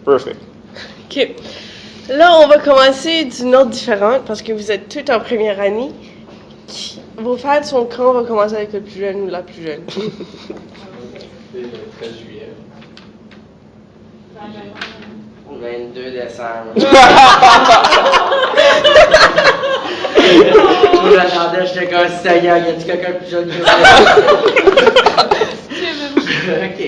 Perfect. OK. Là, on va commencer d'une note différente parce que vous êtes tous en première année. Vos fêtes sont quand? On va commencer avec le plus jeune ou la plus jeune. Le 13 juillet. 22 décembre. Je m'attendais, j'étais comme Seigneur, y a-t-il quelqu'un de plus jeune que moi? Ok.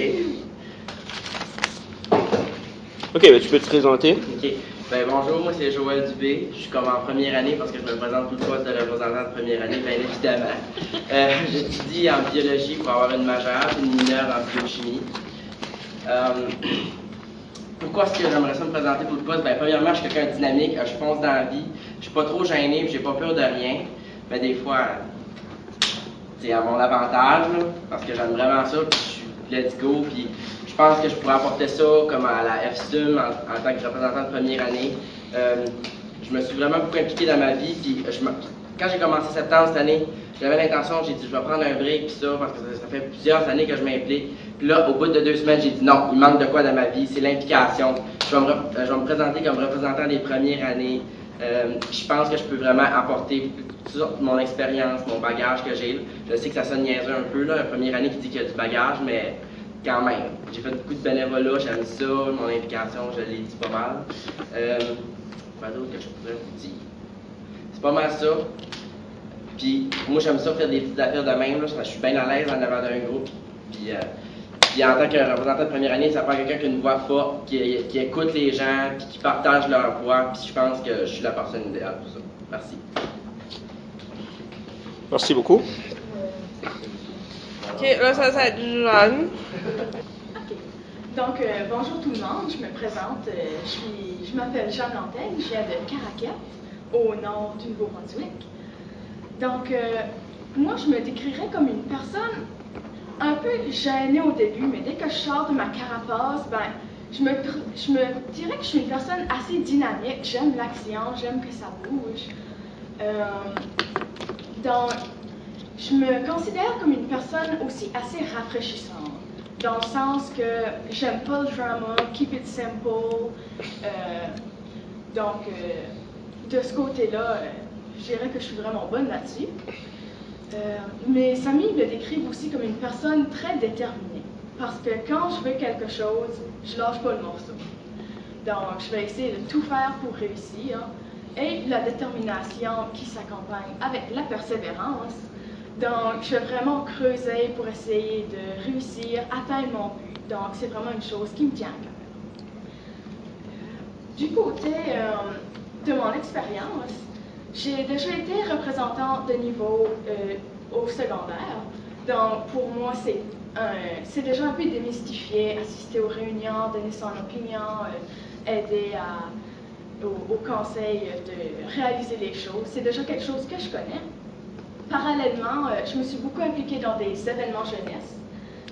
OK, ben tu peux te présenter. Ok. Ben bonjour, moi c'est Joël Dubé. Je suis comme en première année parce que je me présente tout le poste de représentant de première année, bien évidemment. J'étudie en biologie pour avoir une majeure, une mineure en biochimie. Pourquoi est-ce que j'aimerais ça me présenter pour le poste? Ben premièrement, je suis quelqu'un de dynamique, je fonce dans la vie, je suis pas trop gêné, puis j'ai pas peur de rien. Mais des fois, c'est à mon avantage, là, parce que j'aime vraiment ça, puis je suis let's go, puis je pense que je pourrais apporter ça comme à la FSUM en tant que représentant de première année. Je me suis vraiment beaucoup impliqué dans ma vie, puis quand j'ai commencé septembre cette année, j'avais l'intention, j'ai dit je vais prendre un break, puis ça, parce que ça fait plusieurs années que je m'implique. Puis là, au bout de 2 semaines, j'ai dit non, il manque de quoi dans ma vie, c'est l'implication. Je vais me présenter comme représentant des premières années. Je pense que je peux vraiment apporter toute mon expérience, mon bagage que j'ai. Je sais que ça sonne niaiseux un peu, là, la première année qui dit qu'il y a du bagage, mais quand même. J'ai fait beaucoup de bénévolat, j'aime ça, mon implication, je l'ai dit pas mal. Quoi d'autre que je pourrais vous dire? C'est pas mal ça. Puis moi, j'aime ça faire des petites affaires de même, là, je suis bien à l'aise en avant d'un groupe. Puis en tant que représentant de première année, ça prend quelqu'un qui a une voix forte, qui écoute les gens, puis qui partage leur voix. Puis je pense que je suis la personne idéale pour ça. Merci. Merci beaucoup. OK, là, ça va être Jeanne. OK. Donc, bonjour tout le monde. Je me présente. Je m'appelle Jeanne Lantaigne. Je viens de Caraquet, au nord du Nouveau-Brunswick. Donc, moi, je me décrirais comme une personne un peu gênée au début, mais dès que je sors de ma carapace, ben, je me dirais que je suis une personne assez dynamique. J'aime l'action, j'aime que ça bouge. Donc, je me considère comme une personne aussi assez rafraîchissante, dans le sens que j'aime pas le drama, keep it simple. Donc, de ce côté-là, je dirais que je suis vraiment bonne là-dessus. Mes amis me décrivent aussi comme une personne très déterminée, parce que quand je veux quelque chose, je lâche pas le morceau. Donc, je vais essayer de tout faire pour réussir, et la détermination qui s'accompagne avec la persévérance. Donc, je vais vraiment creuser pour essayer de réussir, atteindre mon but. Donc, c'est vraiment une chose qui me tient à cœur. Du côté de mon expérience, j'ai déjà été représentante de niveau au secondaire. Donc, pour moi, c'est déjà un peu démystifié, assister aux réunions, donner son opinion, aider au conseil de réaliser les choses. C'est déjà quelque chose que je connais. Parallèlement, je me suis beaucoup impliquée dans des événements jeunesse.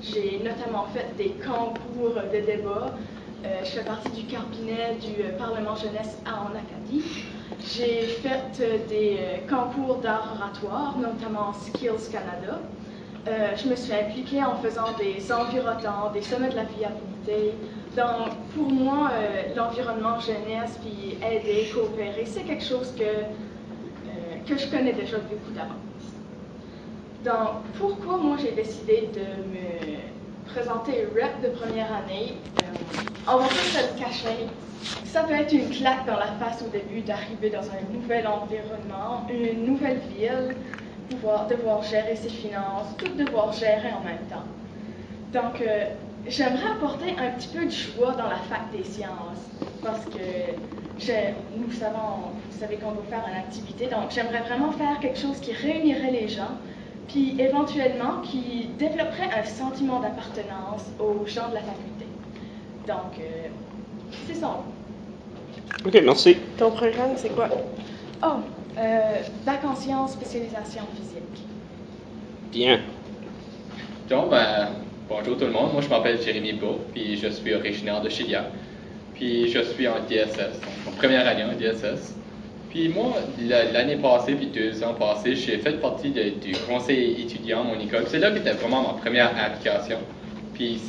J'ai notamment fait des concours de débat. Je fais partie du cabinet du Parlement jeunesse en Acadie. J'ai fait des concours d'art oratoire, notamment Skills Canada. Je me suis impliquée en faisant des environnants, des sommets de la viabilité. Donc, pour moi, l'environnement jeunesse, puis aider, coopérer, c'est quelque chose que je connais déjà beaucoup d'avance. Donc, pourquoi moi j'ai décidé de me présenter rep de première année? On va pas se le cacher. Ça peut être une claque dans la face au début d'arriver dans un nouvel environnement, une nouvelle ville, devoir gérer ses finances, tout devoir gérer en même temps. Donc, j'aimerais apporter un petit peu de joie dans la fac des sciences, parce que vous savez qu'on va faire une activité, donc j'aimerais vraiment faire quelque chose qui réunirait les gens, puis éventuellement qui développerait un sentiment d'appartenance aux gens de la faculté. Donc, c'est ça. OK, merci. Ton programme, c'est quoi? Oh, bac en sciences, spécialisation physique. Bien. Donc, bonjour tout le monde. Moi, je m'appelle Jérémy Beau, puis je suis originaire de Chilia. Puis je suis en DSS, en première année en DSS. Puis moi, l'année passée, puis 2 ans passés, j'ai fait partie du conseil étudiant à mon école. C'est là que c'était vraiment ma première application. Puis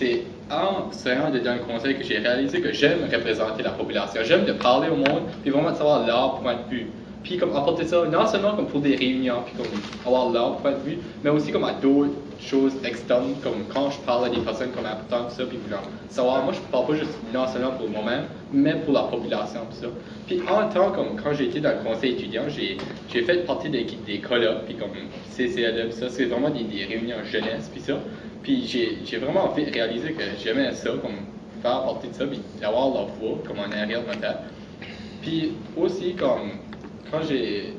en serant dans le conseil que j'ai réalisé que j'aime représenter la population. J'aime de parler au monde, puis vraiment de savoir leur point de vue. Puis comme apporter ça, non seulement comme pour des réunions, puis comme avoir leur point de vue, mais aussi comme à d'autres choses externes, comme quand je parle à des personnes comme importantes, ça, puis genre, savoir, moi je parle pas juste non seulement pour moi-même, mais pour la population, puis ça. Puis en même temps, comme quand j'ai été dans le conseil étudiant, j'ai fait partie des colloques, puis comme CCLE, puis ça, c'est vraiment des réunions jeunesse, puis ça. Puis j'ai vraiment réalisé que j'aimais ça, comme faire partie de ça, puis d'avoir leur voix, comme en arrière de ma tête. Puis aussi, comme quand j'ai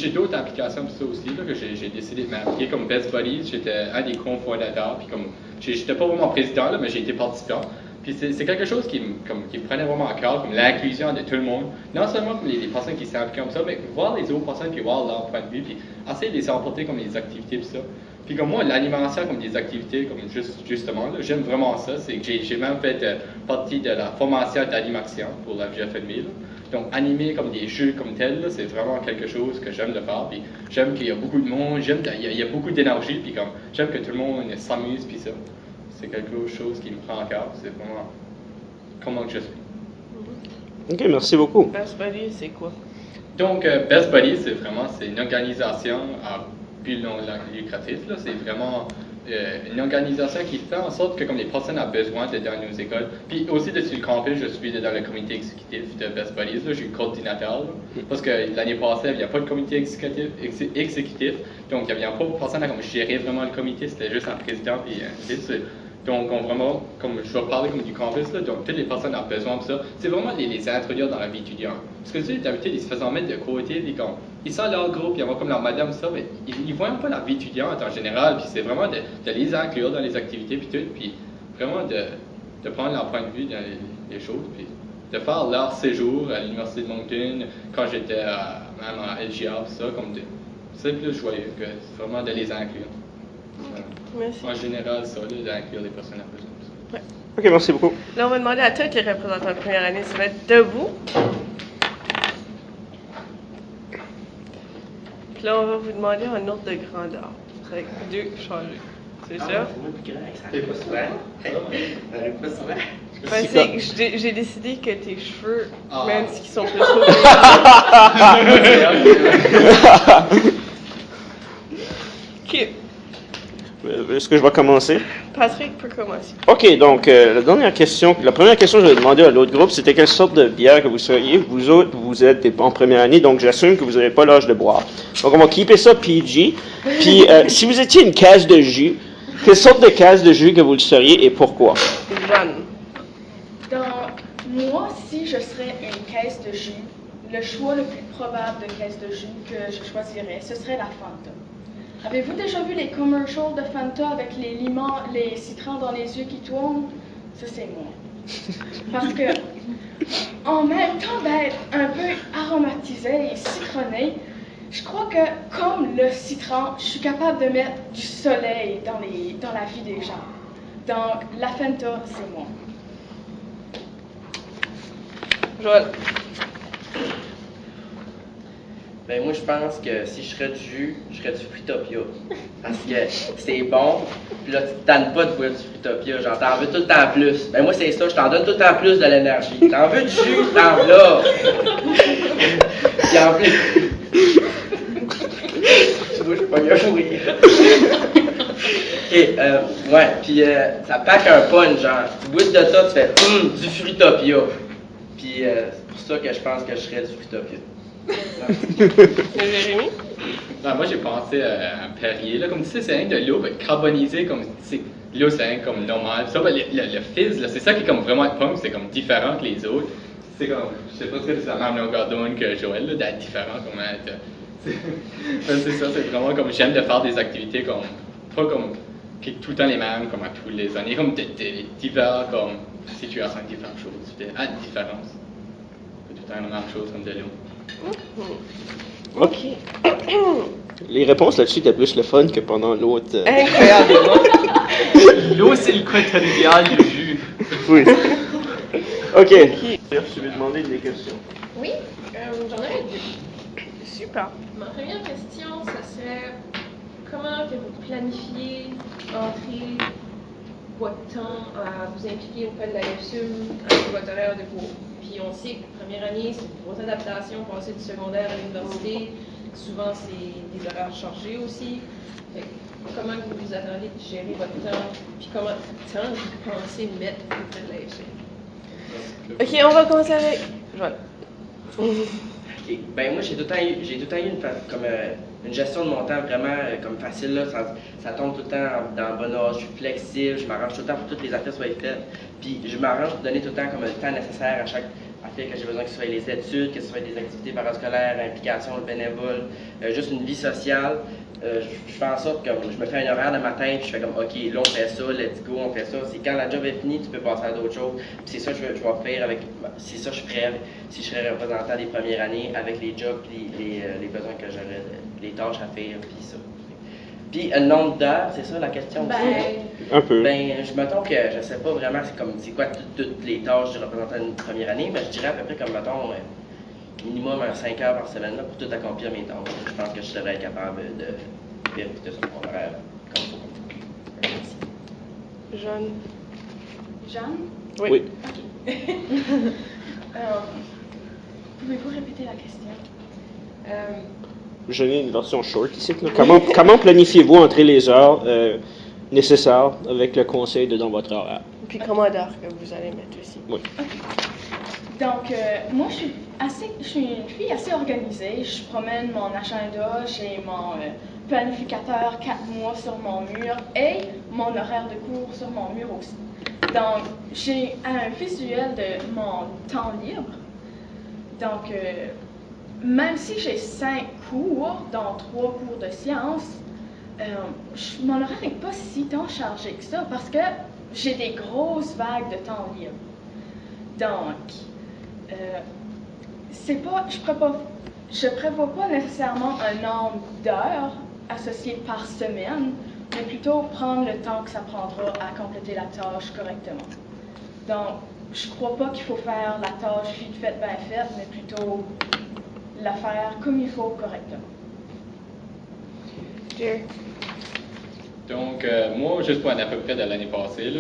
d'autres applications pour ça aussi, là, que j'ai décidé de m'appliquer comme Best Buddies. J'étais un des cofondateurs, puis comme j'étais pas vraiment président, là, mais j'ai été participant. Puis c'est quelque chose qui me prenait vraiment à cœur, comme l'inclusion de tout le monde. Non seulement comme les personnes qui s'impliquent comme ça, mais voir les autres personnes, puis voir leur point de vue, puis essayer de les emporter comme les activités, puis ça. Puis comme moi, l'animation comme des activités, comme justement, là, j'aime vraiment ça. C'est que j'ai même fait partie de la formation d'animation pour la VFNB. Donc, animer comme des jeux comme tels, là, c'est vraiment quelque chose que j'aime de faire. Puis j'aime qu'il y a beaucoup de monde, il y a beaucoup d'énergie, puis comme j'aime que tout le monde s'amuse, puis ça. C'est quelque chose qui me prend à cœur. C'est vraiment comment que je suis. Ok, merci beaucoup. Best Buddy, c'est quoi? Donc, Best Buddy, c'est une organisation à but non lucratif. Là. C'est vraiment une organisation qui fait en sorte que comme les personnes ont besoin d'être dans nos écoles. Puis aussi, dessus le campus, je suis dans le comité exécutif de Best Buddies. Là. Je suis coordinateur. Là. Parce que l'année passée, il n'y a pas de comité exécutif. Donc, il n'y avait pas de personne à comme, gérer vraiment le comité. C'était juste un président. Puis, donc, vraiment, comme je vais parler comme du campus, là, donc toutes les personnes ont besoin de ça. C'est vraiment les introduire dans la vie étudiante. Parce que tu sais, d'habitude, ils se faisaient mettre de côté, puis comme, ils sont leur groupe, ils vont comme leur madame, ça, mais ils ne voient pas la vie étudiante en général, puis c'est vraiment de les inclure dans les activités, puis tout, puis vraiment de prendre leur point de vue dans les choses, puis de faire leur séjour à l'Université de Moncton, quand j'étais même à LGA, ça, comme c'est plus joyeux que vraiment de les inclure. Merci. En général, ça, d'inclure les personnes à besoin. Ouais. Ok, merci beaucoup. Là, on va demander à tous les représentants de première année de se mettre debout. Puis là, on va vous demander un ordre de grandeur. Avec 2 changés. C'est ça? C'est pas souvent. J'arrive pas souvent. Ben, c'est que j'ai décidé que tes cheveux, même s'ils sont plus hauts Ok. Est-ce que je vais commencer? Patrick peut commencer. Ok, donc la première question que je vais demander à l'autre groupe, c'était quelle sorte de bière que vous seriez. Vous autres, vous êtes en première année, donc j'assume que vous n'avez pas l'âge de boire. Donc on va keeper ça PG. Puis si vous étiez une case de jus, quelle sorte de case de jus que vous le seriez et pourquoi? Jeanne. Donc, moi, si je serais une caisse de jus, le choix le plus probable de caisse de jus que je choisirais, ce serait la Fanta. Avez-vous déjà vu les commercials de Fanta avec les citrons dans les yeux qui tournent? Ça, c'est moi. Parce que, en même temps d'être un peu aromatisé et citronné, je crois que, comme le citron, je suis capable de mettre du soleil dans la vie des gens. Donc, la Fanta, c'est moi. Joël. Ben moi je pense que si je serais du jus, je serais du Fruitopia. Parce que c'est bon, puis là tu te tannes pas de boire du Fruitopia, genre t'en veux tout le temps plus. Ben moi c'est ça, je t'en donne tout le temps plus de l'énergie. T'en veux du jus, t'en veux là. Puis en plus... Moi je suis pas bien mourir. Et ouais, puis ça pack un punch, genre tu bois de ça, tu fais du Fruitopia. Puis c'est pour ça que je pense que je serais du Fruitopia. Jérémy? Non, moi j'ai pensé à Perrier, là, comme tu sais, c'est rien de l'eau carbonisée, comme l'eau c'est rien comme normal. Ça, ben, le fizz, là, c'est ça qui est comme vraiment punk, c'est comme différent que les autres. C'est comme, je sais pas si c'est la même longueur d'onde que Joël, là, d'être différent, comme être. C'est ça, c'est vraiment comme j'aime de faire des activités comme, pas comme tout le temps les mêmes, comme à tous les années, comme des divers, comme situations, différentes choses, à différence. Tout le temps la même chose comme de l'eau. Ok. Les réponses là-dessus étaient plus le fun que pendant l'autre. Incroyable. L'eau, c'est le quatrial du jus. Oui. Ok. Je vais demander des questions. Oui, j'en ai deux. Super. Ma première question, ça serait comment que vous planifiez entrer votre temps à vous impliquer auprès de la FSUM avec votre horaire de cours. Puis on sait que la première année, c'est une grosse adaptation, passer du secondaire à l'université. Souvent, c'est des horaires chargés aussi. Fait que comment vous vous attendez de gérer votre temps? Puis comment vous pensez mettre auprès de la FSUM? Ok, on va commencer avec Joël. Ok. Ben moi j'ai tout le temps eu une gestion de mon temps vraiment comme facile là, ça tombe tout le temps dans le bon ordre, je suis flexible, je m'arrange tout le temps pour que toutes les affaires soient faites, puis je m'arrange pour donner tout le temps comme le temps nécessaire à chaque affaire que j'ai besoin, que ce soit les études, que ce soit des activités parascolaires, l'implication, le bénévole, juste une vie sociale. Je fais en sorte que je me fais un horaire dans ma tête, puis je fais comme ok, là on fait ça, let's go, on fait ça. C'est quand la job est finie, tu peux passer à d'autres choses. Puis c'est ça que je vais faire avec. C'est ça que je ferais si je serais représentant des premières années avec les jobs, puis les besoins que j'aurais, les tâches à faire, puis ça. Puis un nombre d'heures, c'est ça la question aussi? Un peu. Ben, je mettons que je sais pas vraiment c'est quoi toutes les tâches du représentant d'une première année, mais je dirais à peu près comme mettons minimum 5 heures par semaine là, pour tout accomplir mes tâches. Je pense que je devrais être capable de faire tout sur mon horaire comme il faut. Jeanne. Jeanne? Oui. Ok. Pouvez-vous répéter la question? Je n'ai une version short ici. Là. Comment planifiez-vous entrer les heures nécessaires avec le conseil dans votre horaire? Puis comment d'heure que vous allez mettre aussi. Oui. Donc, moi, je suis une fille assez organisée. Je promène mon agenda, j'ai mon planificateur 4 mois sur mon mur et mon horaire de cours sur mon mur aussi. Donc, j'ai un visuel de mon temps libre. Donc, même si j'ai 5 cours, dont 3 cours de sciences, mon horaire n'est pas si tant chargé que ça parce que j'ai des grosses vagues de temps libre. Donc, je prévois pas nécessairement un nombre d'heures associées par semaine, mais plutôt prendre le temps que ça prendra à compléter la tâche correctement. Donc, je crois pas qu'il faut faire la tâche vite faite, bien faite, mais plutôt la faire comme il faut correctement. Jerry. Donc, moi, juste pour à peu près de l'année passée, là,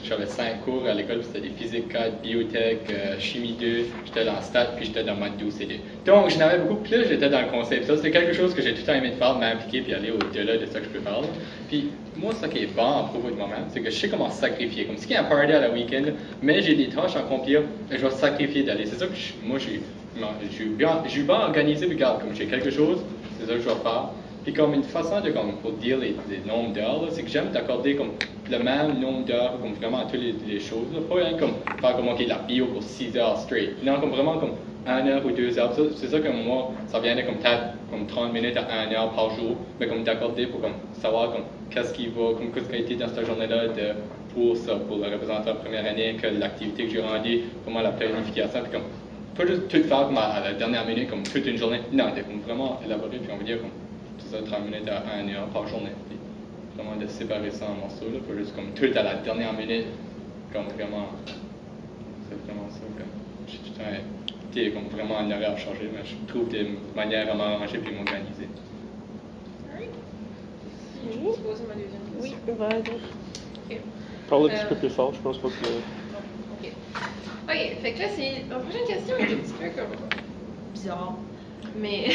j'avais 5 cours à l'école, puis c'était des physique 4, biotech, chimie 2, j'étais dans stats, puis j'étais dans maths 12 et 2. Donc, j'en avais beaucoup, puis là, j'étais dans le concept. Ça, c'est quelque chose que j'ai tout le temps aimé de faire, m'impliquer, puis aller au-delà de ça que je peux faire. Là. Puis, moi, ce qui est bon à propos de moi-même, c'est que je sais comment sacrifier. Comme si il y a un party à la week-end, mais j'ai des tâches à accomplir, et je vais sacrifier d'aller. C'est ça que moi, je suis bien organisé, puis regarde, comme j'ai quelque chose, c'est ça que je vais faire. Puis comme une façon de pour dire les nombres d'heures, c'est que j'aime d'accorder comme le même nombre d'heures comme vraiment à toutes les choses. Là. Pas rien comme faire comme la bio pour 6 heures straight. Non, comme vraiment comme 1 heure ou 2 heures. C'est ça que moi, ça vient de comme peut-être comme 30 minutes à 1 heure par jour, mais comme d'accorder pour comme savoir comme qu'est-ce qui va, comme qu'est-ce qui a été dans cette journée-là pour ça, pour le représentant de première année, que l'activité que j'ai rendue, comment la planification, puis comme pas juste tout faire comme à la dernière minute, comme toute une journée. Non, c'est comme vraiment élaboré, puis on va dire comme ça, 30 minutes à 1 heure par journée. Puis vraiment de séparer ça en morceaux, là, pas juste comme tout à la dernière minute, comme vraiment, c'est vraiment ça que j'ai tout le temps été comme vraiment un horaire changé, mais je trouve des manières à m'arranger puis m'organiser. Je vais poser ma deuxième question. Oui, vas-y. Ok. Parle un petit peu plus fort, je pense pas que... Ok. Ok, fait que là, la prochaine question est un petit peu comme bizarre, mais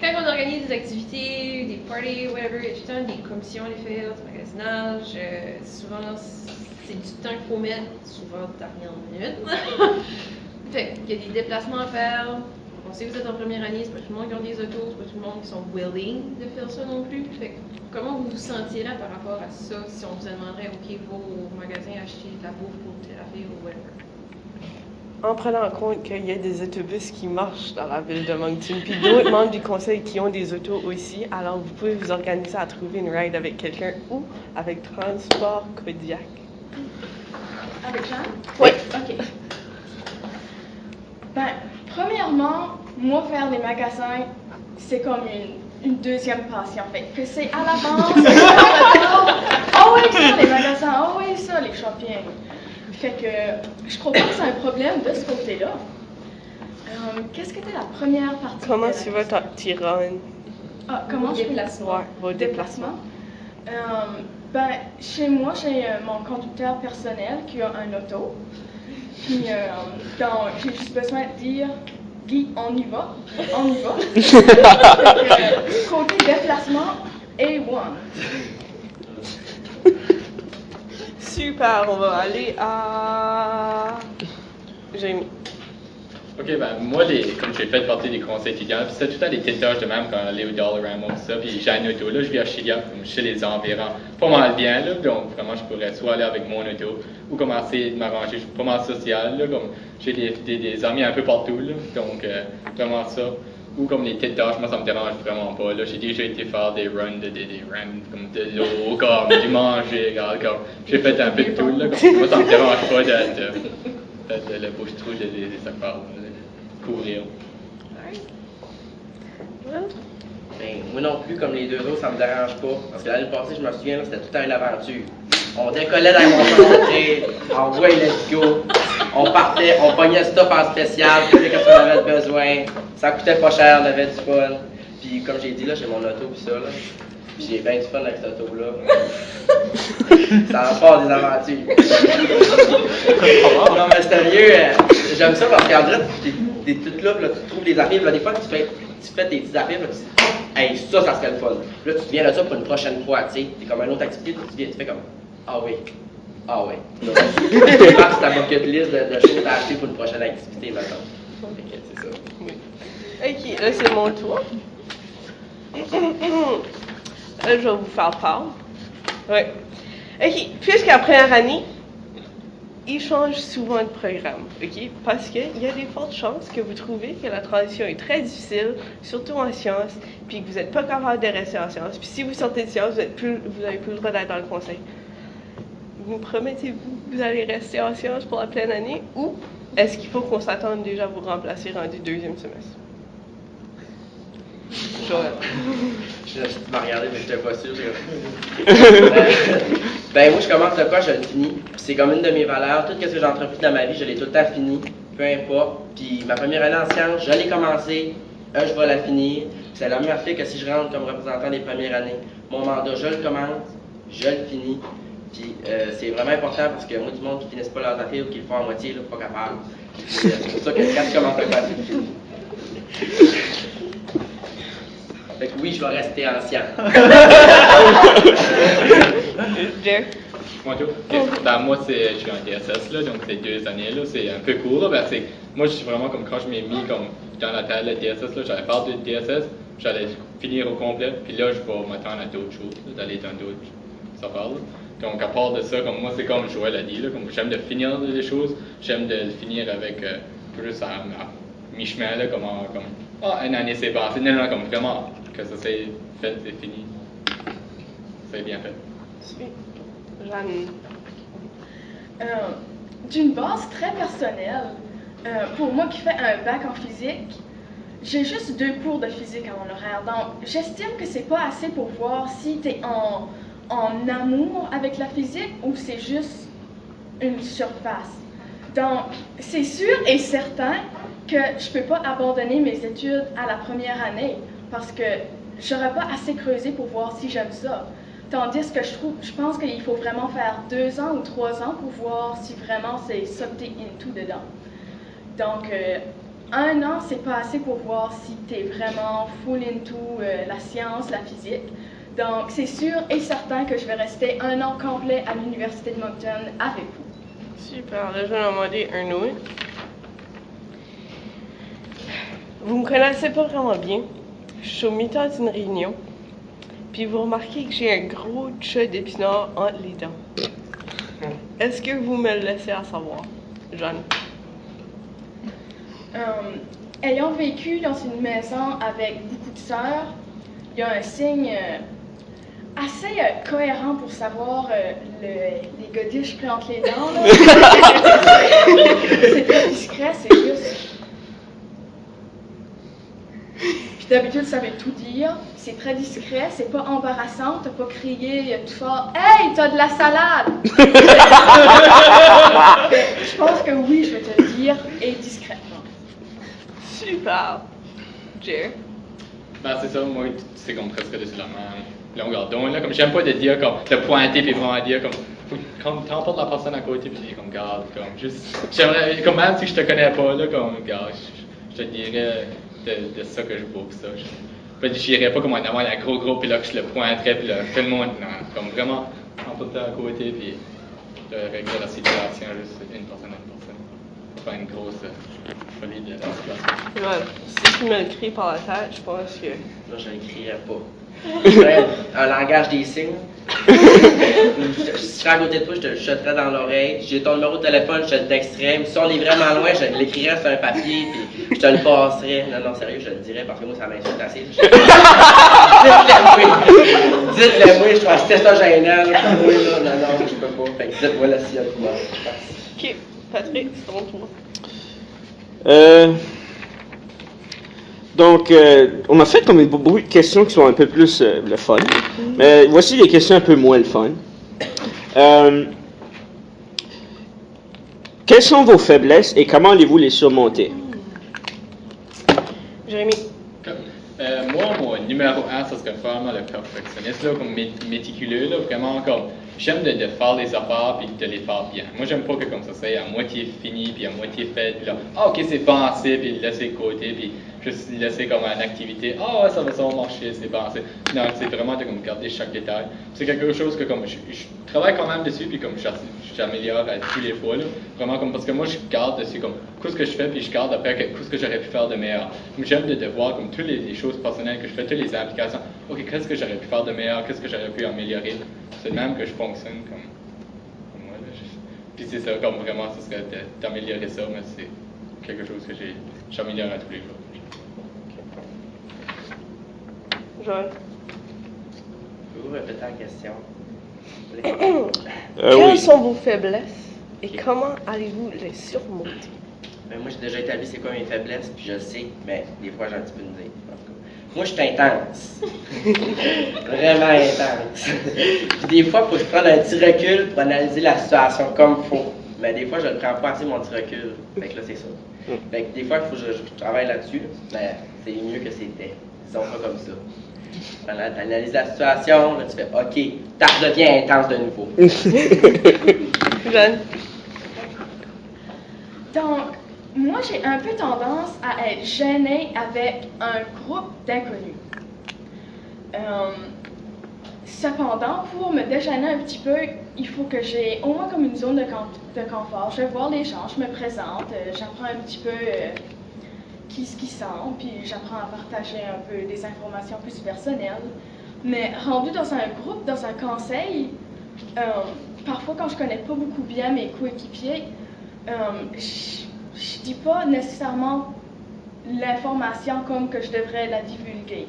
quand on organise des activités, des parties, whatever, il y a tout le temps des commissions à les faire, du magasinage, souvent c'est du temps qu'il faut mettre, souvent dernière minute. Fait qu'il y a des déplacements à faire. On sait que vous êtes en première année, c'est pas tout le monde qui a des autos, c'est pas tout le monde qui sont willing de faire ça non plus. Fait que comment vous vous sentirez par rapport à ça si on vous demanderait, OK, va au magasin acheter de la bouffe pour thérapie ou whatever? En prenant en compte qu'il y a des autobus qui marchent dans la ville de Moncton, puis d'autres membres du conseil qui ont des autos aussi, alors vous pouvez vous organiser à trouver une ride avec quelqu'un ou avec Transport Kodiak. Avec Jeanne? Oui. OK. Ben, premièrement, moi, faire les magasins, c'est comme une deuxième passion. Fait que c'est à l'avance, oh oui, ça, les magasins, oh oui, ça, les shopping. Fait que je crois pas que c'est un problème de ce côté-là. Qu'est-ce que était la première partie? Comment tu vas t'y rendre? Ah, comment je Déplacement. Ouais, vos déplacements. Ben, chez moi, j'ai mon conducteur personnel qui a un auto. Puis, donc, j'ai juste besoin de dire, Guy, on y va. On y va. Côté déplacement, A1. Super, on va aller à Jamie. Ok, ben moi, comme j'ai fait partie des conseils étudiants, puis c'est tout le temps des petites tâches de même quand on allait au Dollarama ou ça, puis j'ai un auto, là je vis à Chilia, comme je sais les environs, pas mal bien, là, donc vraiment je pourrais soit aller avec mon auto, ou commencer de m'arranger, je suis pas mal social, là, comme j'ai des amis un peu partout, là, donc vraiment ça, ou comme les petites tâches, moi ça me dérange vraiment pas, là, j'ai déjà été faire des runs, des runs, comme de l'eau, comme du manger, regarde, comme j'ai fait un peu de tout, là, comme, moi ça me dérange pas de la bouche trouge des affaires, courir. Ben, moi non plus, comme les deux autres, ça me dérange pas. Parce que l'année passée, je me souviens, là, c'était tout le temps une aventure. On décollait dans mon chantier, on voyait let's go. On partait, on pognait le stuff en spécial, puis quand on avait besoin. Ça coûtait pas cher, on avait du fun. Puis comme j'ai dit, là, j'ai mon auto pis ça, là. Puis j'ai bien du fun avec cette auto-là. Ça en part des aventures. Non mais sérieux, j'aime ça parce qu'en vrai, t'es toute là, là, tu trouves des affaires, là, des fois tu fais tes petites affaires, là, tu dis, hey, ça serait le fun. Là, tu te viens de ça pour une prochaine fois, tu sais. T'es comme un autre activité, tu fais comme, ah oui, ah oui. Tu passes ta bucket list de choses à acheter pour une prochaine activité, maintenant. Ok, c'est ça. Ok, là c'est mon tour. Là, je vais vous faire part. Ouais. Ok, puisqu'en première année, ils changent souvent de programme, ok? Parce qu'il y a des fortes chances que vous trouvez que la transition est très difficile, surtout en sciences, puis que vous n'êtes pas capable de rester en sciences. Puis si vous sortez de sciences, vous n'avez plus le droit d'être dans le conseil. Vous me promettez-vous que vous allez rester en sciences pour la pleine année, ou est-ce qu'il faut qu'on s'attende déjà à vous remplacer rendu deuxième semestre? Joël. Tu m'as regardé, mais j'étais pas sûr. Ben moi, je commence de quoi, je le finis. C'est comme une de mes valeurs. Tout ce que j'ai entrepris dans ma vie, je l'ai tout le temps fini. Peu importe. Puis ma première année en sciences, je l'ai commencé. Je vais la finir. C'est la même affaire que si je rentre comme représentant des premières années. Mon mandat, je le commence, je le finis. Puis c'est vraiment important parce que moi, du monde qui finissent pas leurs affaires ou qui le font à moitié, là, pas capable. C'est pour ça que quand tu commences à faire, tu le finis. Fait que oui, je vais rester ancien. Jeff? Moi, moi je suis en DSS, là, donc c'est 2 années, là, c'est un peu court. Là, moi, je suis vraiment comme quand je m'ai mis comme dans la tête de DSS, là, j'allais faire de DSS, j'allais finir au complet, puis là, je vais m'attendre à d'autres choses, d'aller dans d'autres affaires. Donc, à part de ça, comme moi, c'est comme Joël a dit, là, comme j'aime de finir des choses, j'aime de le finir avec plus à mi-chemin, là, comme une année c'est passé. Non, comme vraiment, que ça s'est fait, c'est fini. C'est bien fait. Jeanne. D'une base très personnelle, pour moi qui fais un bac en physique, j'ai juste 2 cours de physique à mon horaire. Donc, j'estime que c'est pas assez pour voir si tu es en amour avec la physique ou c'est juste une surface. Donc, c'est sûr et certain que je peux pas abandonner mes études à la première année parce que j'aurais pas assez creusé pour voir si j'aime ça. Tandis que je pense qu'il faut vraiment faire 2 ans ou 3 ans pour voir si vraiment c'est ça que t'es into dedans. Donc, 1 an, c'est pas assez pour voir si t'es vraiment full into la science, la physique. Donc, c'est sûr et certain que je vais rester 1 an complet à l'Université de Moncton avec vous. Super, là je vais demander un autre. Vous me connaissez pas vraiment bien. Je suis au mi-temps d'une réunion. Puis vous remarquez que j'ai un gros chat d'épinards entre les dents. Est-ce que vous me le laissez à savoir, Jeanne? Ayant vécu dans une maison avec beaucoup de sœurs, il y a un signe assez cohérent pour savoir les godiches pris entre les dents. Là. C'est très discret, c'est juste. Puis d'habitude, ça veut tout dire. C'est très discret, c'est pas embarrassant, t'as pas crié tout fort « Hey, t'as de la salade! » Je pense que oui, je vais te le dire, et discrètement. Super. Jer? Ben, c'est ça, moi, c'est comme presque de la même. longueur d'onde, là. Comme j'aime pas de dire, comme, de pointer puis vraiment dire, comme, quand t'emportes la personne à côté puis dire, comme, garde, comme, juste, j'aimerais, comme même si je te connais pas, là, comme, garde, je te dirais de ça que je vaux, ça. Je n'irais pas comme en avant un gros, puis là, que je le pointerais, puis là, tout le monde, non, comme vraiment, emporter à côté, puis de régler la situation, juste une personne à une personne. Pas une grosse folie de la situation. Voilà. Si tu me le cries par la tête, je pense que. Là, je ne l'écrirais pas. Un langage des signes. Si je serais à côté de toi, je te le chuterais dans l'oreille. J'ai ton numéro de téléphone, je te le texterais. Mais si on est vraiment loin, je l'écrirais sur un papier, puis je te le passerais. Non, sérieux, je te le dirais, parce que moi, ça m'insulte assez. Dites-le moi, je trouve que c'était ça gênant. Non, je peux pas. Fait que dites-moi là s'il y a tout le monde. Ok, Patrick, c'est ton tour. Donc, on a fait comme beaucoup de questions qui sont un peu plus le fun. Mais voici des questions un peu moins le fun. Quelles sont vos faiblesses et comment allez-vous les surmonter? Jérémy. Moi, mon numéro 1, ça serait vraiment le perfectionniste, là, comme méticuleux, là, vraiment comme, j'aime de faire les affaires puis de les faire bien. Moi, j'aime pas que comme ça soit à moitié fini puis à moitié fait, puis là, ok, c'est pensé, puis laisser de côté, puis juste laisser comme une activité, ouais, ça va marcher, c'est pensé. Non, c'est vraiment de comme garder chaque détail. C'est quelque chose que comme je travaille quand même dessus, puis comme j'améliore à tous les fois, là, vraiment comme parce que moi je garde dessus comme qu'est-ce que je fais, puis je garde après qu'est-ce que j'aurais pu faire de meilleur. Donc, j'aime de voir comme toutes les choses personnelles que je fais, toutes les applications. Ok, qu'est-ce que j'aurais pu faire de meilleur, qu'est-ce que j'aurais pu améliorer. C'est le même que je fonctionne comme moi là. Puis c'est ça, comme vraiment, ce serait d'améliorer ça, mais c'est quelque chose que j'améliore à tous les jours. Joël. Pouvez-vous répéter la question? Quelles Oui. sont vos faiblesses et comment allez-vous les surmonter? Ben, moi, j'ai déjà établi c'est quoi mes faiblesses, puis je le sais, mais des fois, j'ai un petit peu de dire. En tout cas, moi, je suis intense. Vraiment intense. Puis des fois, il faut que je prenne un petit recul pour analyser la situation comme il faut. Mais des fois, je ne prends pas assez mon petit recul. Fait que là, c'est ça. Fait que des fois, il faut que je travaille là-dessus, mais c'est mieux que c'était. Disons ça comme ça. Voilà, tu analyses la situation, là, tu fais OK, ça redevient intense de nouveau. Jeanne. Donc, moi, j'ai un peu tendance à être gênée avec un groupe d'inconnus. Cependant, pour me déchaîner un petit peu, il faut que j'ai au moins comme une zone de confort. Je vais voir les gens, je me présente, j'apprends un petit peu ce qu'ils sentent, puis j'apprends à partager un peu des informations plus personnelles. Mais rendu dans un groupe, dans un conseil, parfois quand je connais pas beaucoup bien mes coéquipiers, je dis pas nécessairement l'information comme que je devrais la divulguer.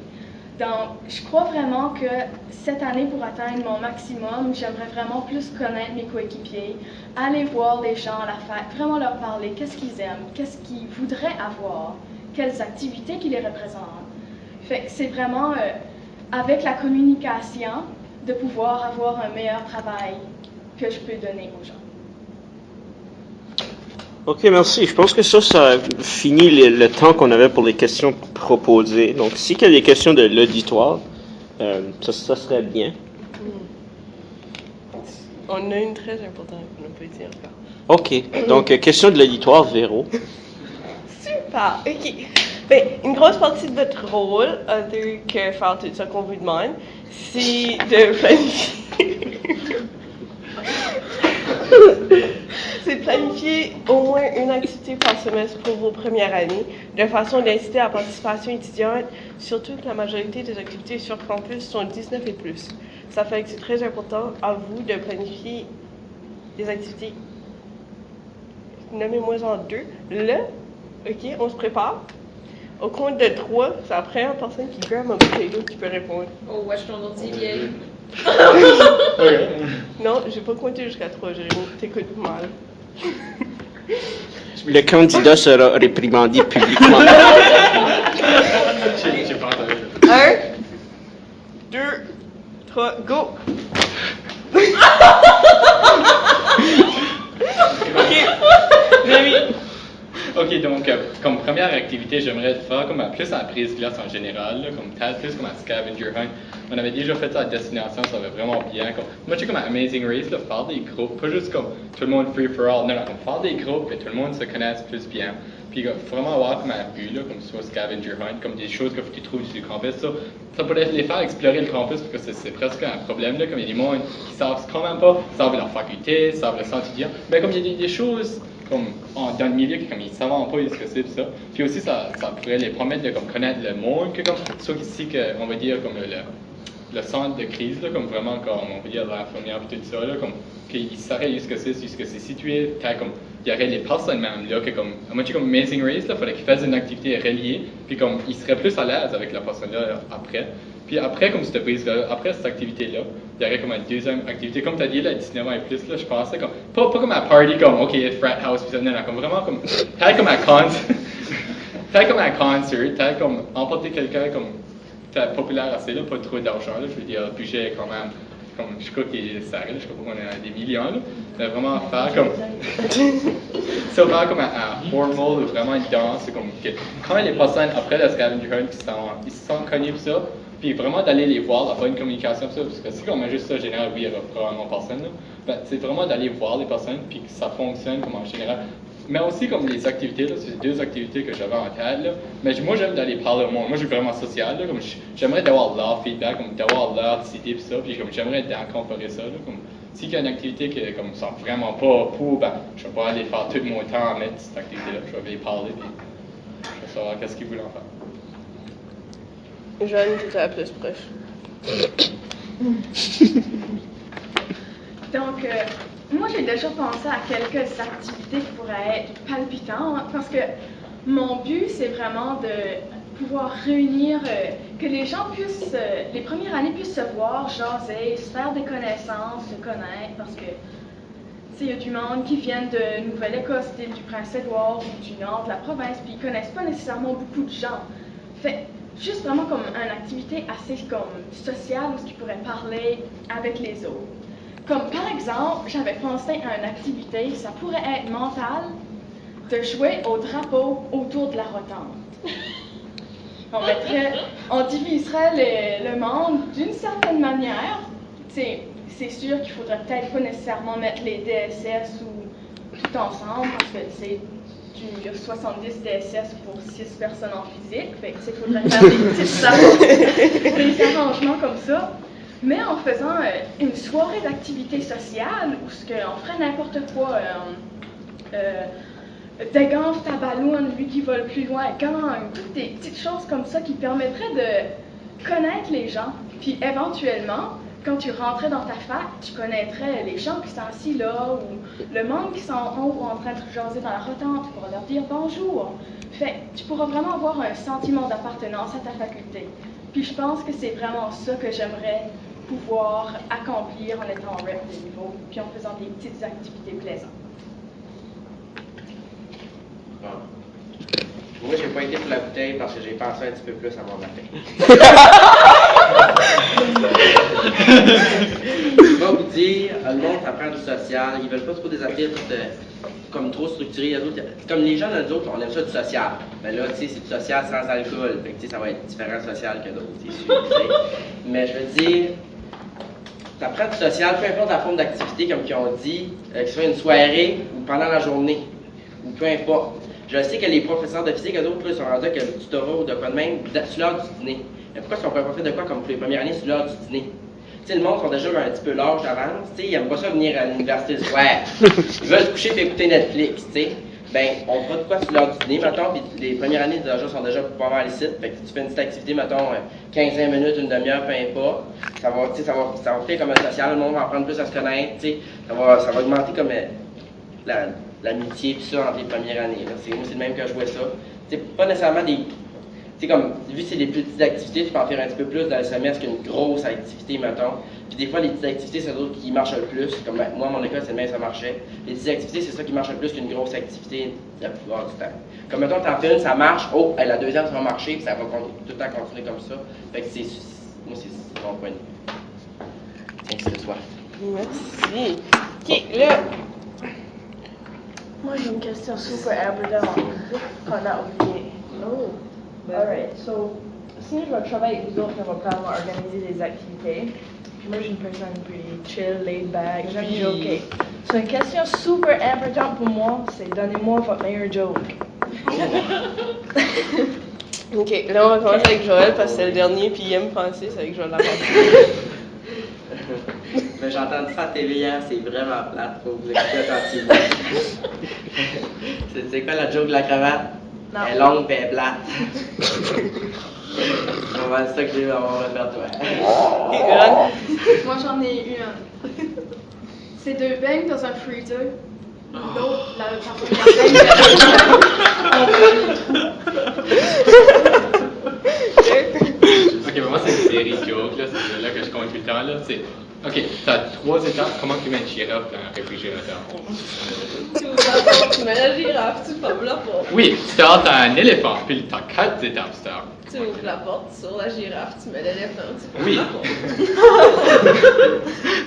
Donc, je crois vraiment que cette année, pour atteindre mon maximum, j'aimerais vraiment plus connaître mes coéquipiers, aller voir les gens à la fête, vraiment leur parler, qu'est-ce qu'ils aiment, qu'est-ce qu'ils voudraient avoir, quelles activités qui les représentent. Fait que c'est vraiment avec la communication de pouvoir avoir un meilleur travail que je peux donner aux gens. Ok, merci. Je pense que ça finit le temps qu'on avait pour les questions proposées. Donc, si il y a des questions de l'auditoire, ça serait bien. On a une très importante qu'on n'a pas dit encore. Ok, donc question de l'auditoire, Véro. Super, ok. Ben, une grosse partie de votre rôle, autre que faire tout ça qu'on vous demande, c'est de planifier. C'est planifier au moins une activité par semestre pour vos premières années, de façon d'inciter à la participation étudiante, surtout que la majorité des activités sur campus sont 19 et plus. Ça fait que c'est très important à vous de planifier des activités. Nommez-moi-en 2. Là, ok, on se prépare. Au compte de 3, c'est la première personne qui grab un bouteille d'eau qui peut répondre. Oh, wesh, ton ordi vieille. Non, j'ai pas compté jusqu'à 3, Jérémy. T'écoutes mal. Le candidat sera réprimandé publiquement. J'ai pas entendu. 1, 2, 3, go! Ok, Jérémy. Ok, donc, comme première activité, j'aimerais faire comme plus à la prise de glace en général, là, comme peut-être plus comme à scavenger hunt. On avait déjà fait ça à destination, ça va vraiment bien. Comme, moi, je suis comme à Amazing Race, là, faire des groupes, pas juste comme tout le monde free for all, non, comme faire des groupes et tout le monde se connaisse plus bien. Puis vraiment avoir comme un but, là, comme soit scavenger hunt, comme des choses que tu trouves sur le campus. Ça pourrait les faire explorer le campus parce que c'est presque un problème, là, comme il y a des gens qui savent quand même pas, savent leur faculté, savent le centre étudiant. Mais comme il y a des choses comme dans le milieu comme ils ne savent pas ce que c'est ça. Puis aussi ça pourrait les permettre de comme, connaître le monde que comme soit ici que on va dire comme le centre de crise là, comme vraiment comme on va dire l'infirmière et tout ça là, comme qu'ils sauraient ce que c'est situé, comme il y aurait les personnes même là que comme moi je dis comme Amazing Race là, fallait qu'ils fassent une activité reliée, puis comme ils seraient plus à l'aise avec la personne là après. Puis après, comme cette prise-là, après cette activité-là, il y aurait comme une deuxième activité. Comme tu as dit, là, 19 ans et plus, là, je pensais comme, pas comme à party, comme, OK, frat house, puis ça, non, comme vraiment comme, peut-être comme un concert, peut-être comme emporter quelqu'un comme, populaire assez, là, pas trop d'argent, là, je veux dire, le budget quand même, comme, je crois qu'il est serré, je crois qu'on a des millions, là, mais vraiment faire comme, ça faire comme un formal, vraiment une danse, comme, que, quand les personnes, après le scavenger hunt, ils se sentent connus pour ça, puis vraiment d'aller les voir, avoir une communication sur ça, parce que si on met juste ça général, oui, il y aura probablement personne, là, ben, c'est vraiment d'aller voir les personnes, puis que ça fonctionne comme en général. Mais aussi comme les activités, là, c'est deux activités que j'avais en tête, là, mais moi j'aime d'aller parler au monde, moi je suis vraiment social, là, comme j'aimerais d'avoir leur feedback, comme d'avoir leur idée, puis ça, puis comme j'aimerais d'incorporer ça, là, comme s'il y a une activité qui comme sont vraiment pas pour, ben, je vais pas aller faire tout mon temps à mettre cette activité-là, je vais les parler, puis je vais savoir qu'est-ce qu'ils voulaient en faire. Jeanne, tu étais plus proche. Donc, moi, j'ai déjà pensé à quelques activités qui pourraient être palpitantes parce que mon but, c'est vraiment de pouvoir réunir, que les gens puissent, les premières années puissent se voir, jaser, se faire des connaissances, se connaître parce que il y a du monde qui viennent de Nouvelle-Écosse, d'île du Prince-Édouard ou du nord de la province, puis ils connaissent pas nécessairement beaucoup de gens. Fait juste vraiment comme une activité assez comme sociale où ils pourraient parler avec les autres. Comme par exemple, j'avais pensé à une activité, ça pourrait être mentale, de jouer au drapeau autour de la rotonde. On diviserait le monde d'une certaine manière. C'est sûr qu'il faudrait peut-être pas nécessairement mettre les DSS ou tout ensemble parce que c'est il y a 70 DSS pour 6 personnes en physique, fait que faudrait faire des arrangements comme ça. Mais en faisant une soirée d'activité sociale où on ferait n'importe quoi, dégonfle ta ballon, lui qui vole plus loin, gagne, toutes des petites choses comme ça qui permettraient de connaître les gens, puis éventuellement, quand tu rentrais dans ta fac, tu connaîtrais les gens qui sont assis là, ou le monde qui sont en haut en train de jaser dans la rotonde, tu pourras leur dire bonjour. Fait tu pourras vraiment avoir un sentiment d'appartenance à ta faculté. Puis je pense que c'est vraiment ça que j'aimerais pouvoir accomplir en étant rep de niveau, puis en faisant des petites activités plaisantes. Bon. Moi, j'ai pas été pour la bouteille parce que j'ai pensé un petit peu plus à mon matin. Je vais vous dire, le monde apprend du social, ils veulent pas trop des activités comme trop structurées. Comme les gens, nous autres, on aime ça du social. Mais là, tu sais, c'est du social sans alcool. Fait que, ça va être différent social que d'autres, c'est sûr. Mais je veux dire, tu apprends du social, peu importe la forme d'activité, comme ils ont dit, que ce soit une soirée ou pendant la journée, ou peu importe. Je sais que les professeurs de physique, eux autres, là, sont rendus que le tutorat ou de quoi de même, sur l'heure du dîner. Mais pourquoi ils ne pourraient pas faire de quoi comme pour les premières années sur l'heure du dîner? Tu sais, le monde sont déjà un petit peu large d'avance, tu sais, ils n'aiment pas ça venir à l'université le soir. Ils veulent se coucher et écouter Netflix, tu sais. Ben, on fera de quoi sur l'heure du dîner, mettons, puis les premières années déjà sont déjà pas mal ici. Fait que si tu fais une petite activité, mettons, 15-20 minutes, une demi-heure, peu importe, ça va faire comme un social, le monde va apprendre plus à se connaître, tu sais. Ça va augmenter comme l'amitié tout ça entre les premières années. Moi, c'est le même que je vois ça. C'est pas nécessairement des. Tu sais, comme, vu que c'est des petites activités, tu peux en faire un petit peu plus dans le semestre qu'une grosse activité, mettons. Puis des fois, les petites activités, c'est d'autres qui marchent le plus. Comme moi, à mon école, c'est le même, ça marchait. Les petites activités, c'est ça qui marche le plus qu'une grosse activité la plupart du temps. Comme, mettons, t'en fais une, ça marche. Oh, la deuxième, ça va marcher, puis ça va tout le temps continuer comme ça. Fait que moi, c'est mon point de vue. Tiens, c'est toi. Merci. Ok, là. Moi, j'ai une question super importante qu'on a oubliée. Oh. Alright, so, si je vais travailler avec vous autres, on va probablement organiser des activités. Puis moi, je suis une personne pretty chill, laid back, j'aime Oui. joker. So, une question super importante pour moi, c'est donnez-moi votre meilleur joke. Ok, là on va commencer avec Joël parce que c'est le dernier, puis il aime penser, c'est avec Joël la passer. Mais j'ai entendu ça à TV hier, c'est vraiment plate, faut vous écouter attentivement. C'est quoi la joke de la cravate? Non. Elle est longue et elle est plate. On va dire ça que j'ai dans mon répertoire. Ok, Ron. Moi, j'en ai une. C'est deux beignes dans un freezer. L'autre, la Ok, mais moi c'est une série de jokes, là, c'est là que je compte tout le temps. Là. C'est, ok, t'as 3 étapes, comment tu mets une girafe dans un réfrigérateur? Tu ouvres la porte, tu mets la girafe, tu fermes la porte. Oui, Star, t'as un éléphant, puis t'as 4 étapes, Star. Tu ouvres la porte sur la girafe, tu mets l'éléphant, tu fermes Oui. la porte.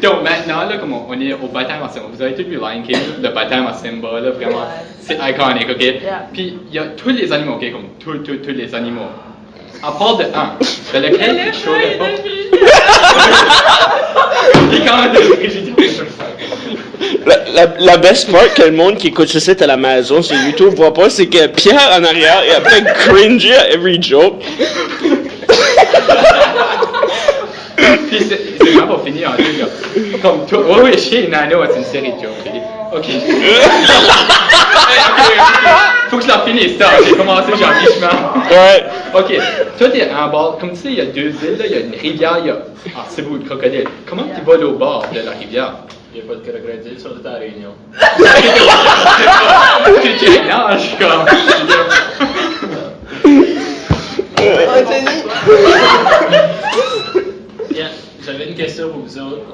Donc maintenant, là, comme on est au baptême à Simba, vous avez tous vu Lion King, le baptême à Simba, là, vraiment, c'est iconique, ok? Yeah. Puis il y a tous les animaux, ok, comme tous les animaux. À part de un, de lequel il chaud L'éléphant de est pas. dans le frigidaire. Il est quand même de le frigidaire. La best part que le monde qui écoute ce site à la maison sur YouTube voit pas, c'est que Pierre en arrière est après cringe à every joke. Puis c'est vraiment pas fini en deux, là. Comme toi, oui, chez Nano, c'est une série de jokes, ok? Faut que je la finisse, ça. J'ai commencé, j'ai un mi-chemin. Ouais. Ok, toi t'es en bord, comme tu sais, il y a 2 îles, là, il y a une rivière, il y a Arcebu de crocodile. Comment tu voles au bord de la rivière? Il n'y a pas de crocodile, ils sont tous à la Réunion. Non, je suis comme. Bien, j'avais une question pour vous autres.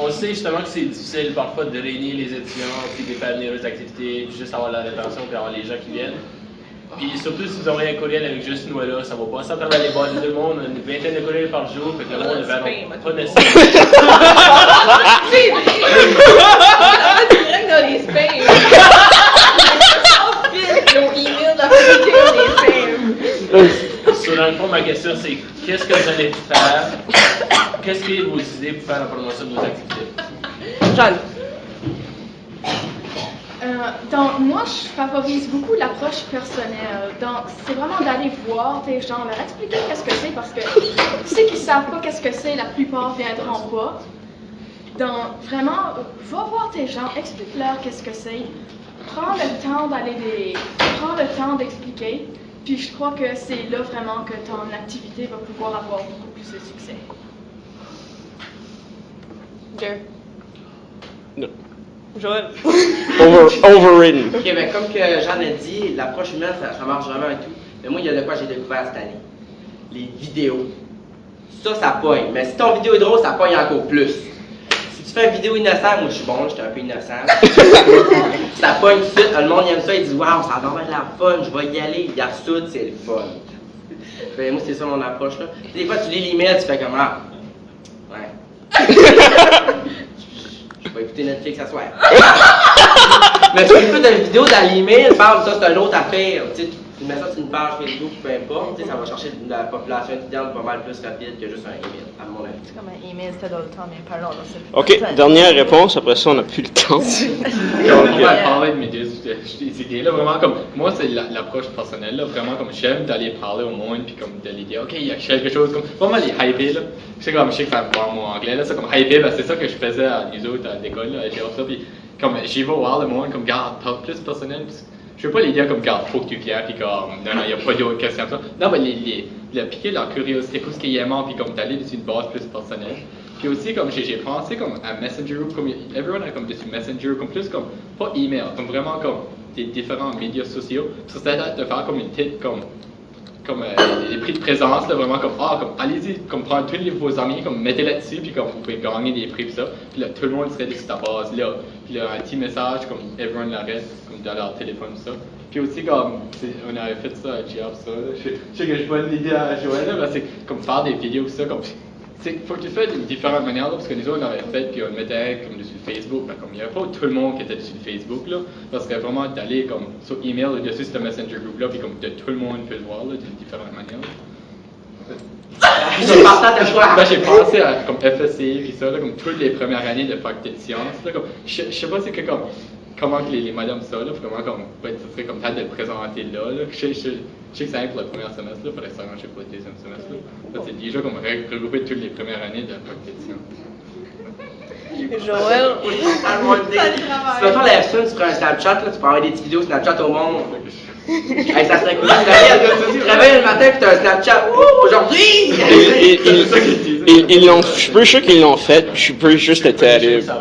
On sait justement que c'est difficile parfois de réunir les étudiants, puis de les faire venir aux activités, puis juste avoir la rétention, puis avoir les gens qui viennent. Puis surtout si vous envoyez un courriel avec juste nous là, ça va pas ça travers les boîtes de tout le monde, une vingtaine de courriels par jour, fait que le monde ne verra pas nécessairement. C'est vrai! Direct dans les spams! Nos emails dans les spams! So, dans le fond, ma question c'est qu'est-ce que vous allez faire? Qu'est-ce qui est vos idées pour faire la promotion de vos activités? Jeanne. Donc, moi, je favorise beaucoup l'approche personnelle. Donc, c'est vraiment d'aller voir tes gens, leur expliquer qu'est-ce que c'est, parce que ceux qui ne savent pas qu'est-ce que c'est, la plupart ne viendront pas. Donc, vraiment, va voir tes gens, explique-leur qu'est-ce que c'est. Prends le temps d'expliquer. Puis, je crois que c'est là vraiment que ton activité va pouvoir avoir beaucoup plus de succès. Jer. No. Joël. Overridden. Ok, ben comme que Jeanne a dit, l'approche humaine, ça marche vraiment et tout. Mais moi, il y a de quoi j'ai découvert cette année. Les vidéos. Ça pogne. Mais si ton vidéo est drôle, ça pogne encore plus. Si tu fais une vidéo innocente, moi je suis bon, j'étais un peu innocent. Ça pogne tout de suite, le monde aime ça, il dit waouh, ça va avoir de la fun, je vais y aller, il soude, c'est le fun. Ben, moi, c'est ça mon approche là. Des fois, tu lis l'email, tu fais comme ah. Ouais. Je vais écouter Netflix à soir. Mais si tu écoutes une vidéo dans l'email, parle ça, c'est une autre affaire. Tu mets ça sur une page Facebook, peu importe, ça va chercher la population étudiante pas mal plus rapide que juste un email, à mon avis. C'est comme un email, c'était dans le temps, mais parlons dans cette Ok, dernière réponse, après ça on n'a plus le temps. On va parler de mes deux idées là, vraiment comme, moi c'est l'approche personnelle là, vraiment comme j'aime d'aller parler au monde, puis comme de l'idée, ok, il y a quelque chose, comme, vraiment les hyper là, je sais que ça me parle mon anglais là, c'est comme hyper, ben, c'est ça que je faisais à nous autres à l'école là, et ça, puis comme j'y vais voir le monde, comme garde, parle plus personnel, puis, je veux pas les dire comme garde, faut que tu viennes, puis comme non, il n'y a pas d'autres questions comme ça. Non, mais les piquer leur curiosité, tout ce qui est aimant, puis comme d'aller sur une base plus personnelle. Puis aussi, comme j'ai pensé comme à Messenger, comme everyone a comme dessus Messenger, comme plus comme, pas email, comme vraiment comme des différents médias sociaux. Ça serait de faire comme une petite, comme les prix de présence, là, vraiment comme, comme allez-y, comme prendre tous vos amis, comme mettez là-dessus, puis comme vous pouvez gagner des prix, puis ça. Puis là, tout le monde serait sur ta base, là. Puis là, un petit message, comme everyone l'arrête, comme dans leur téléphone, ça. Puis aussi, comme, on avait fait ça à Job, ça. Je sais que je donne l'idée à Joël, là, c'est comme faire des vidéos, ça, comme. Faut que tu fasses d'une différente manière, là, parce que nous autres, on avait fait, puis on le mettait comme dessus Facebook, mais comme il n'y avait pas tout le monde qui était sur Facebook, là, ça serait vraiment d'aller comme sur email ou dessus ce Messenger group là, puis comme tout le monde peut le voir là, d'une différente manière. J'ai partant de quoi? Ben, j'ai pensé à comme FSC et ça, là, comme toutes les premières années de faculté de sciences. Là, comme, je sais pas c'est que comme comment que les madames ça, là, comment comme ça serait comme peut-être de le présenter là. Je sais que c'est pour le premier semestre, il faudrait s'arranger pour le deuxième semestre. Là. C'est déjà comme regrouper toutes les premières années de faculté de sciences. Joël, Si mettons la F1 sur un Snapchat, là, tu peux envoyer des petites vidéos Snapchat au monde. Hey, ça serait cool. Tu te réveilles le matin et tu as un Snapchat. Aujourd'hui! Je suis peu sûr qu'ils l'ont fait, je suis peu sûr que c'était terrible.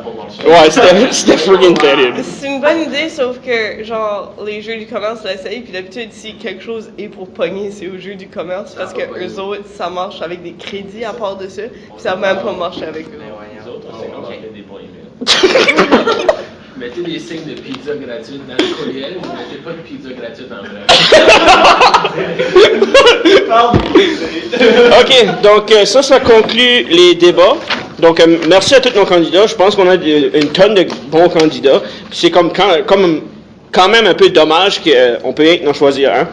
Ouais, c'était freaking terrible. c'est une bonne idée, sauf que, genre, les jeux du commerce l'essayent, puis d'habitude, si quelque chose est pour pogner, c'est aux jeux du commerce, parce que eux autres, ça marche avec des crédits à part de ça, puis ça n'a même pas marché avec eux. Les autres, c'est comme fait des bons emails. Mettez des signes de pizza gratuite dans le courriel, vous mettez pas de pizza gratuite en vrai. OK, donc ça conclut les débats. Donc, merci à tous nos candidats. Je pense qu'on a une tonne de bons candidats. Puis c'est comme quand même un peu dommage qu'on peut rien que n'en choisir un.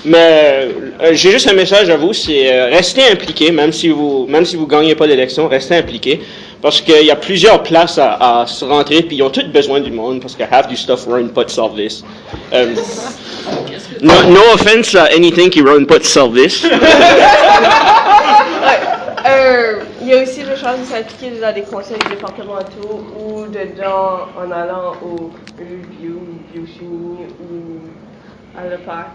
Mais j'ai juste un message à vous, c'est restez impliqués, même si vous gagnez pas l'élection, restez impliqués. Parce qu'il y a plusieurs places à se rentrer, puis ils ont tous besoin du monde, parce que half du stuff run pas de service. No offense à anything qui run pas de service. Il y a aussi le choix de s'impliquer dans des conseils départementaux ou dedans en allant au review, biochimie ou à l'EPAC.